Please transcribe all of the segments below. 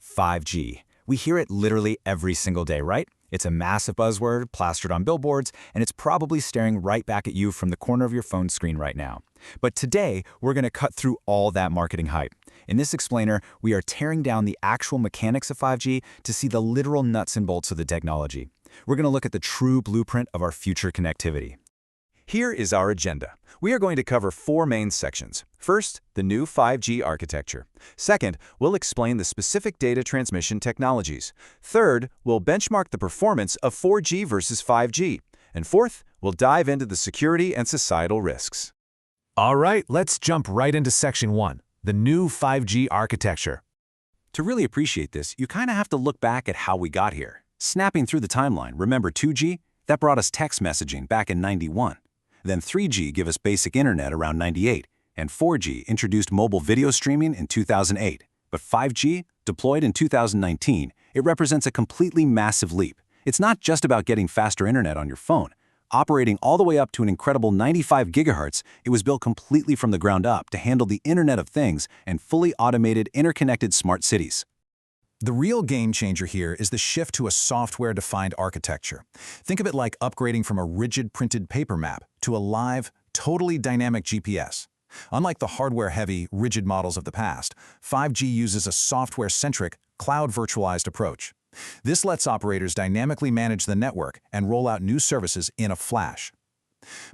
5G. We hear it literally every single day, right? It's a massive buzzword plastered on billboards, and it's probably staring right back at you from the corner of your phone screen right now. But today, we're going to cut through all that marketing hype. In this explainer, we are tearing down the actual mechanics of 5G to see the literal nuts and bolts of the technology. We're going to look at the true blueprint of our future connectivity. Here is our agenda. We are going to cover 4 main sections. First, the new 5G architecture. Second, we'll explain the specific data transmission technologies. Third, we'll benchmark the performance of 4G versus 5G. And fourth, we'll dive into the security and societal risks. All right, let's jump right into Section 1, the new 5G architecture. To really appreciate this, you kind of have to look back at how we got here. Snapping through the timeline, remember 2G? That brought us text messaging back in '91. Then 3G gave us basic internet around '98, and 4G introduced mobile video streaming in 2008. But 5G, deployed in 2019, it represents a completely massive leap. It's not just about getting faster internet on your phone. Operating all the way up to an incredible 95 gigahertz, it was built completely from the ground up to handle the Internet of Things and fully automated, interconnected smart cities. The real game changer here is the shift to a software-defined architecture. Think of it like upgrading from a rigid printed paper map to a live, totally dynamic GPS. Unlike the hardware-heavy, rigid models of the past, 5G uses a software-centric, cloud-virtualized approach. This lets operators dynamically manage the network and roll out new services in a flash.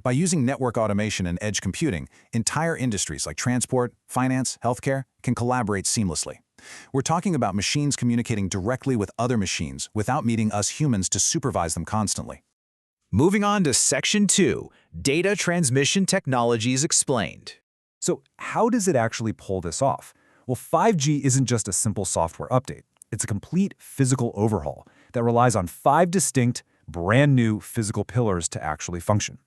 By using network automation and edge computing, entire industries like transport, finance, healthcare can collaborate seamlessly. We're talking about machines communicating directly with other machines without needing us humans to supervise them constantly. Moving on to Section 2, Data Transmission Technologies Explained. So how does it actually pull this off? Well, 5G isn't just a simple software update. It's a complete physical overhaul that relies on 5 distinct, brand new physical pillars to actually function.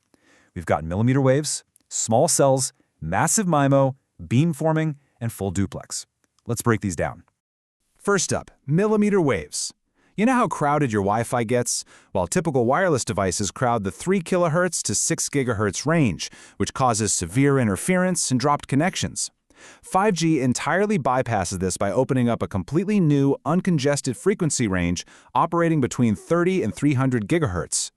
We've got millimeter waves, small cells, massive MIMO, beamforming, and full duplex. Let's break these down. First up, millimeter waves. You know how crowded your Wi-Fi gets? While typical wireless devices crowd the 3 kHz to 6 GHz range, which causes severe interference and dropped connections. 5G entirely bypasses this by opening up a completely new, uncongested frequency range operating between 30 and 300 GHz.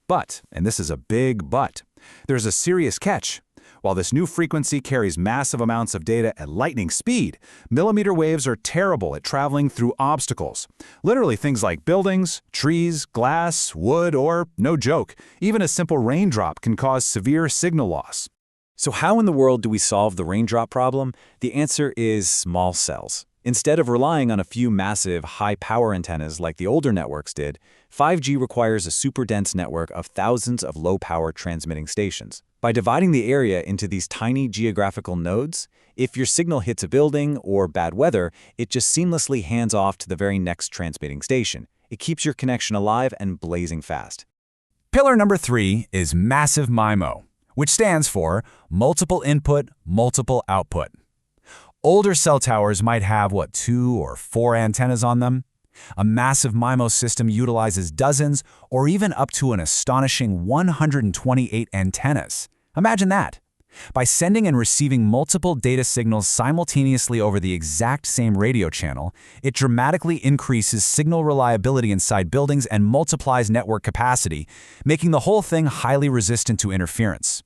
But, and this is a big but, there's a serious catch. While this new frequency carries massive amounts of data at lightning speed, millimeter waves are terrible at traveling through obstacles. Literally things like buildings, trees, glass, wood, or, no joke, even a simple raindrop can cause severe signal loss. So how in the world do we solve the raindrop problem? The answer is small cells. Instead of relying on a few massive, high-power antennas like the older networks did, 5G requires a super-dense network of thousands of low-power transmitting stations. By dividing the area into these tiny geographical nodes, if your signal hits a building or bad weather, it just seamlessly hands off to the very next transmitting station. It keeps your connection alive and blazing fast. Pillar number 3 is massive MIMO, which stands for multiple input, multiple output. Older cell towers might have, 2 or 4 antennas on them. A massive MIMO system utilizes dozens or even up to an astonishing 128 antennas. Imagine that. By sending and receiving multiple data signals simultaneously over the exact same radio channel, it dramatically increases signal reliability inside buildings and multiplies network capacity, making the whole thing highly resistant to interference.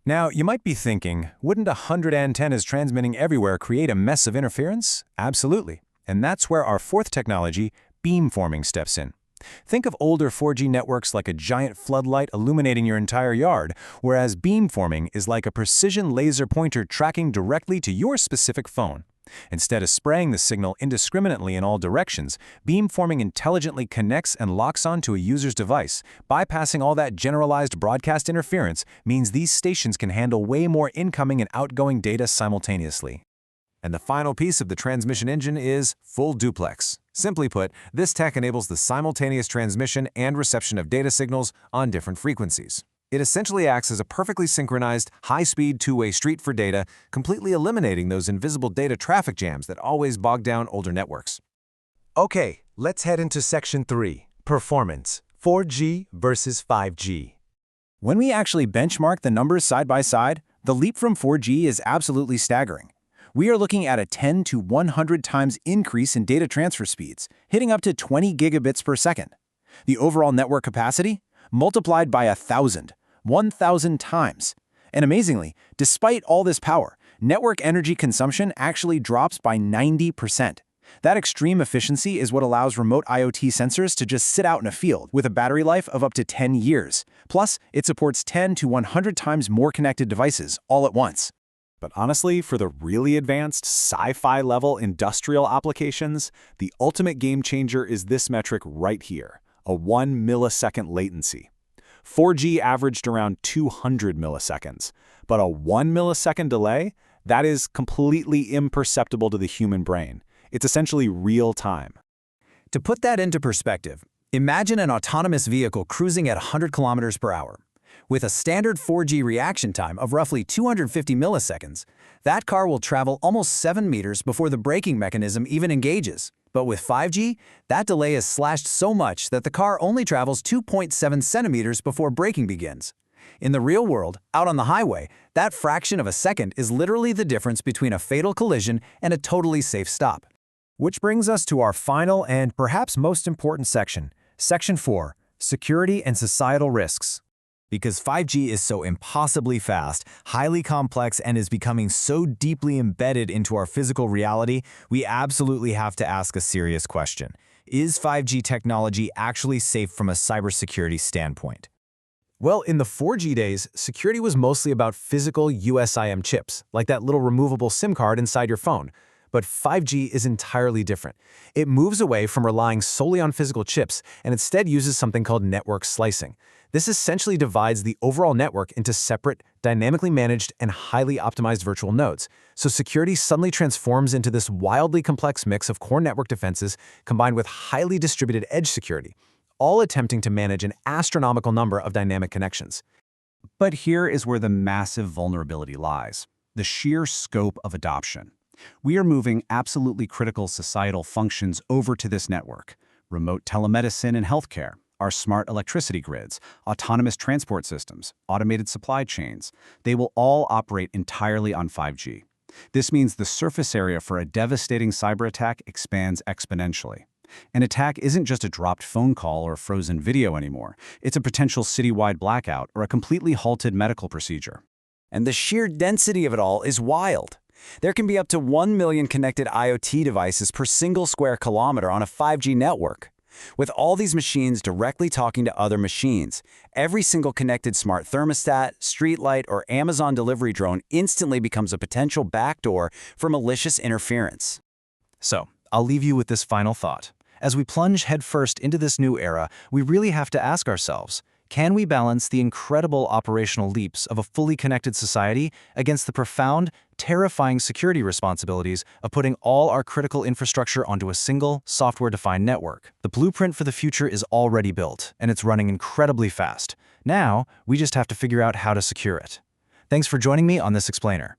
Now, you might be thinking, wouldn't 100 antennas transmitting everywhere create a mess of interference? Absolutely. And that's where our fourth technology, beamforming, steps in. Think of older 4G networks like a giant floodlight illuminating your entire yard, whereas beamforming is like a precision laser pointer tracking directly to your specific phone. Instead of spraying the signal indiscriminately in all directions, beamforming intelligently connects and locks onto a user's device. Bypassing all that generalized broadcast interference means these stations can handle way more incoming and outgoing data simultaneously. And the final piece of the transmission engine is full duplex. Simply put, this tech enables the simultaneous transmission and reception of data signals on different frequencies. It essentially acts as a perfectly synchronized, high-speed two-way street for data, completely eliminating those invisible data traffic jams that always bog down older networks. Okay, let's head into Section 3, Performance, 4G versus 5G. When we actually benchmark the numbers side by side, the leap from 4G is absolutely staggering. We are looking at a 10 to 100 times increase in data transfer speeds, hitting up to 20 gigabits per second. The overall network capacity? Multiplied by 1,000 times. And amazingly, despite all this power, network energy consumption actually drops by 90%. That extreme efficiency is what allows remote IoT sensors to just sit out in a field with a battery life of up to 10 years. Plus, it supports 10 to 100 times more connected devices all at once. But honestly, for the really advanced sci-fi level industrial applications, the ultimate game changer is this metric right here, a 1 millisecond latency. 4G averaged around 200 milliseconds, but a 1 millisecond delay? That is completely imperceptible to the human brain. It's essentially real time. To put that into perspective, imagine an autonomous vehicle cruising at 100 kilometers per hour. With a standard 4G reaction time of roughly 250 milliseconds, that car will travel almost 7 meters before the braking mechanism even engages. But with 5G, that delay is slashed so much that the car only travels 2.7 centimeters before braking begins. In the real world, out on the highway, that fraction of a second is literally the difference between a fatal collision and a totally safe stop. Which brings us to our final and perhaps most important section, Section 4, Security and Societal Risks. Because 5G is so impossibly fast, highly complex, and is becoming so deeply embedded into our physical reality, we absolutely have to ask a serious question. Is 5G technology actually safe from a cybersecurity standpoint? Well, in the 4G days, security was mostly about physical USIM chips, like that little removable SIM card inside your phone. But 5G is entirely different. It moves away from relying solely on physical chips and instead uses something called network slicing. This essentially divides the overall network into separate, dynamically managed, and highly optimized virtual nodes. So security suddenly transforms into this wildly complex mix of core network defenses combined with highly distributed edge security, all attempting to manage an astronomical number of dynamic connections. But here is where the massive vulnerability lies, the sheer scope of adoption. We are moving absolutely critical societal functions over to this network. Remote telemedicine and healthcare, our smart electricity grids, autonomous transport systems, automated supply chains, they will all operate entirely on 5G. This means the surface area for a devastating cyber attack expands exponentially. An attack isn't just a dropped phone call or frozen video anymore. It's a potential citywide blackout or a completely halted medical procedure. And the sheer density of it all is wild. There can be up to 1 million connected IoT devices per single square kilometer on a 5G network. With all these machines directly talking to other machines, every single connected smart thermostat, streetlight, or Amazon delivery drone instantly becomes a potential backdoor for malicious interference. So, I'll leave you with this final thought. As we plunge headfirst into this new era, we really have to ask ourselves, can we balance the incredible operational leaps of a fully connected society against the profound, terrifying security responsibilities of putting all our critical infrastructure onto a single, software-defined network? The blueprint for the future is already built, and it's running incredibly fast. Now, we just have to figure out how to secure it. Thanks for joining me on this explainer.